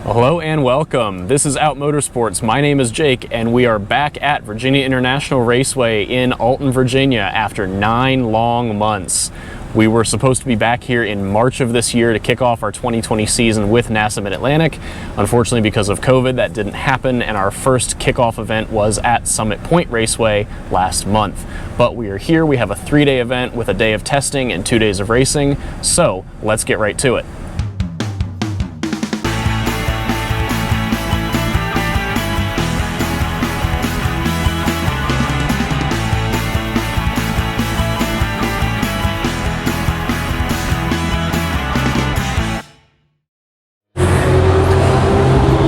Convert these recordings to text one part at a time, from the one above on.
Hello and welcome. This is Out Motorsports. My name is Jake and we are back at Virginia International Raceway in Alton, Virginia after 9 long months. We were supposed to be back here in March of this year to kick off our 2020 season with NASA Mid-Atlantic. Unfortunately, because of COVID, that didn't happen, and our first kickoff event was at Summit Point Raceway last month. But we are here. We have a 3-day event with a day of testing and 2 days of racing, so let's get right to it.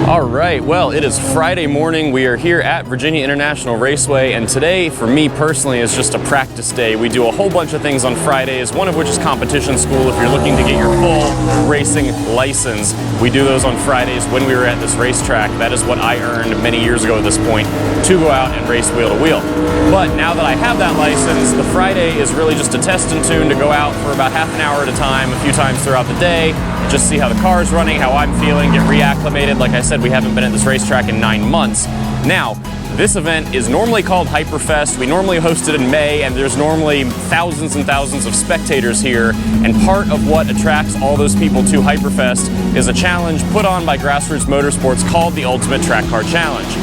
Alright, well, it is Friday morning. We are here at Virginia International Raceway, and today, for me personally, is just a practice day. We do a whole bunch of things on Fridays, one of which is competition school if you're looking to get your full racing license. We do those on Fridays when we were at this racetrack. That is what I earned many years ago at this point to go out and race wheel to wheel. But now that I have that license, the Friday is really just a test and tune to go out for about half an hour at a time, a few times throughout the day, just see how the car's running, how I'm feeling, get reacclimated. Like I said, we haven't been at this racetrack in 9 months. Now, this event is normally called Hyperfest. We normally host it in May, and there's normally thousands and thousands of spectators here. And part of what attracts all those people to Hyperfest is a challenge put on by Grassroots Motorsports called the Ultimate Track Car Challenge.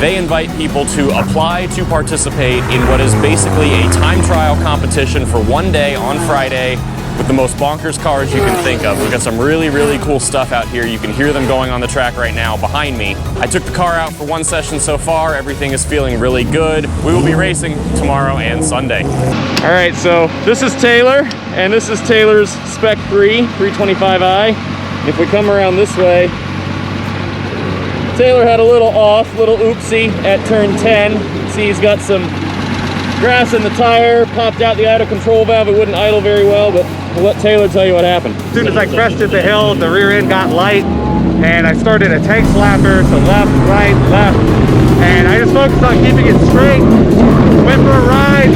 They invite people to apply to participate in what is basically a time trial competition for 1 day on Friday, with the most bonkers cars you can think of. We've got some really, really cool stuff out here. You can hear them going on the track right now behind me. I took the car out for 1 session so far. Everything is feeling really good. We will be racing tomorrow and Sunday. All right, so this is Taylor, and this is Taylor's Spec 3 325i. If we come around this way, Taylor had a little little oopsie at turn 10. See, he's got some grass in the tire, popped out the idle control valve. It wouldn't idle very well, but I'll let Taylor tell you what happened. As soon as I crested the hill, the rear end got light, and I started a tank slapper, so left, right, left, and I just focused on keeping it straight. Went for a ride,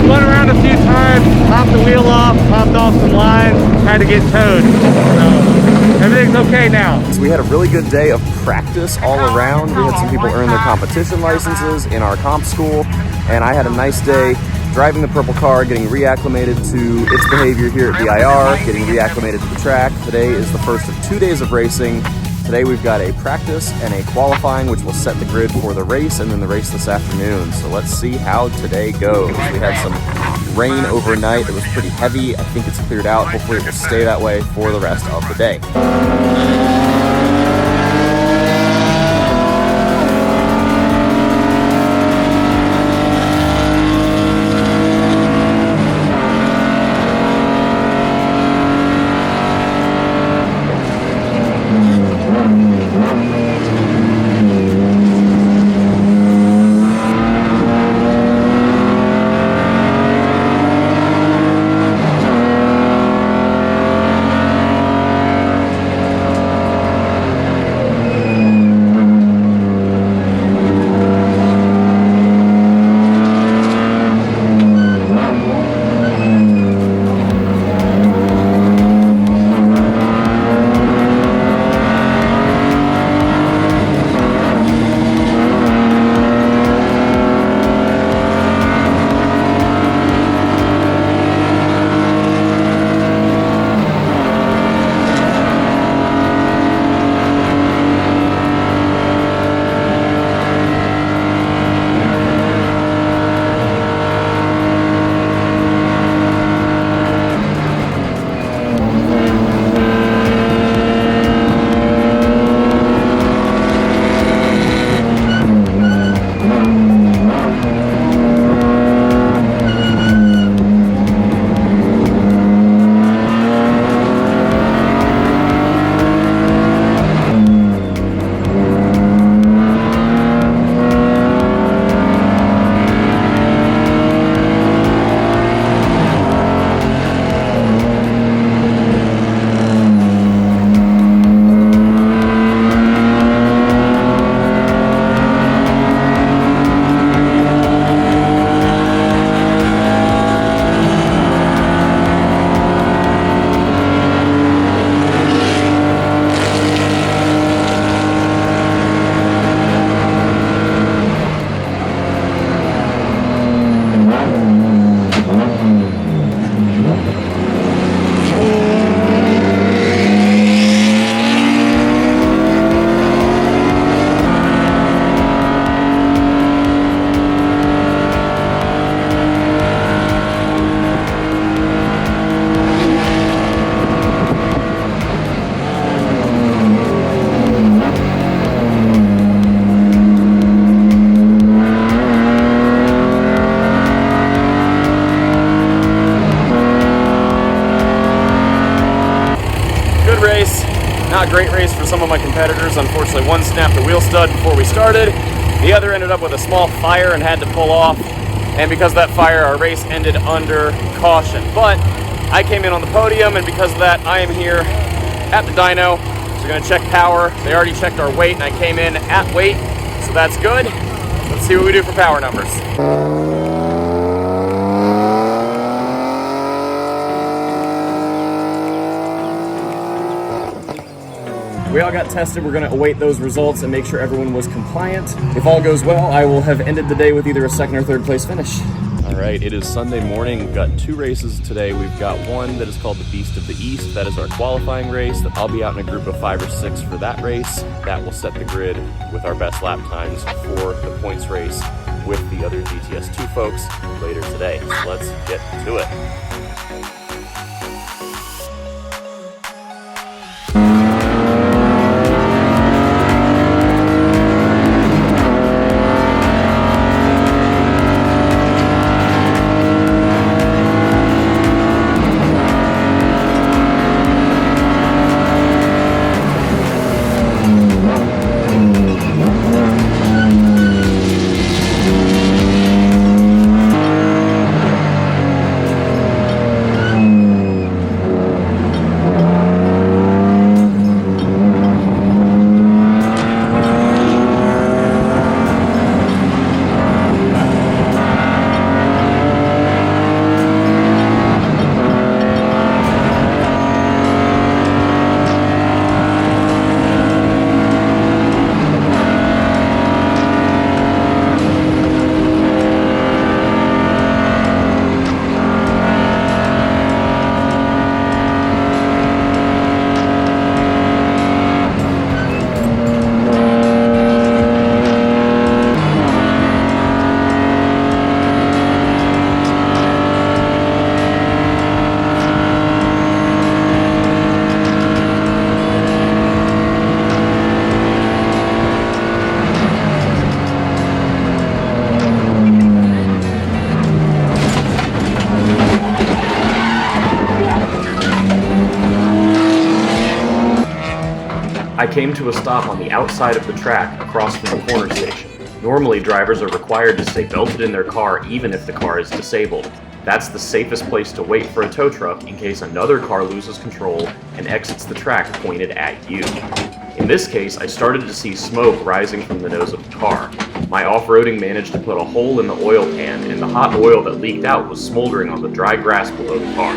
spun around a few times, popped the wheel off, popped off some lines, had to get towed. So everything's okay now. So we had a really good day of practice all around. We had some people earn their competition licenses in our comp school, and I had a nice day driving the purple car, getting reacclimated to its behavior here at VIR, getting reacclimated to the track. Today is the first of 2 days of racing. Today we've got a practice and a qualifying, which will set the grid for the race, and then the race this afternoon. So let's see how today goes. We had some rain overnight. It was pretty heavy. I think it's cleared out. Hopefully it will stay that way for the rest of the day. Not a great race for some of my competitors. Unfortunately, one snapped a wheel stud before we started. The other ended up with a small fire and had to pull off. And because of that fire, our race ended under caution. But I came in on the podium, and because of that, I am here at the dyno. So we're gonna check power. They already checked our weight, and I came in at weight, so that's good. Let's see what we do for power numbers. We all got tested. We're going to await those results and make sure everyone was compliant. If all goes well, I will have ended the day with either a second or third place finish. All right, it is Sunday morning. We've got 2 races today. We've got one that is called the Beast of the East. That is our qualifying race. I'll be out in a group of 5 or 6 for that race. That will set the grid with our best lap times for the points race with the other GTS2 folks later today. So let's get to it. I came to a stop on the outside of the track across from the corner station. Normally, drivers are required to stay belted in their car even if the car is disabled. That's the safest place to wait for a tow truck in case another car loses control and exits the track pointed at you. In this case, I started to see smoke rising from the nose of the car. My off-roading managed to put a hole in the oil pan, and the hot oil that leaked out was smoldering on the dry grass below the car.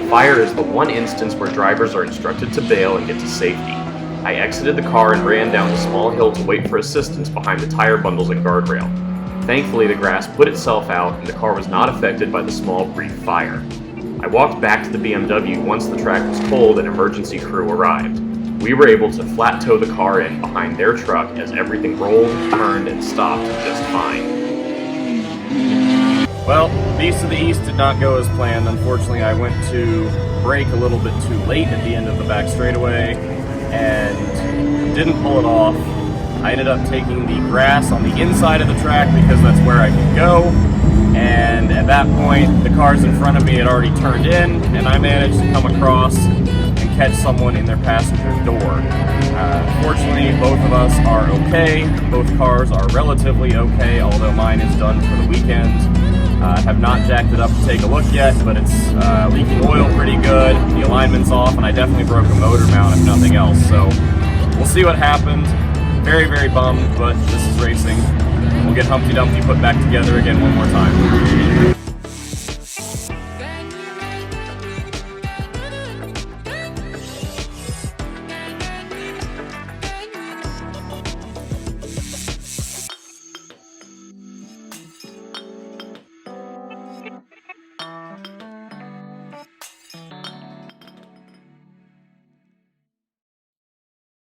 Fire is the one instance where drivers are instructed to bail and get to safety. I exited the car and ran down the small hill to wait for assistance behind the tire bundles and guardrail. Thankfully, the grass put itself out and the car was not affected by the small, brief fire. I walked back to the BMW once the track was cold and emergency crew arrived. We were able to flat tow the car in behind their truck as everything rolled, turned, and stopped just fine. Well, Beast of the East did not go as planned. Unfortunately, I went to brake a little bit too late at the end of the back straightaway and didn't pull it off. I ended up taking the grass on the inside of the track because that's where I could go, and at that point the cars in front of me had already turned in, and I managed to come across and catch someone in their passenger door. Fortunately, both of us are okay. Both cars are relatively okay, although mine is done for the weekend. Have not jacked it up to take a look yet, but it's leaking oil pretty good. The alignment's off, and I definitely broke a motor mount if nothing else. So we'll see what happened. Very, very bummed, but this is racing. We'll get Humpty Dumpty put back together again one more time.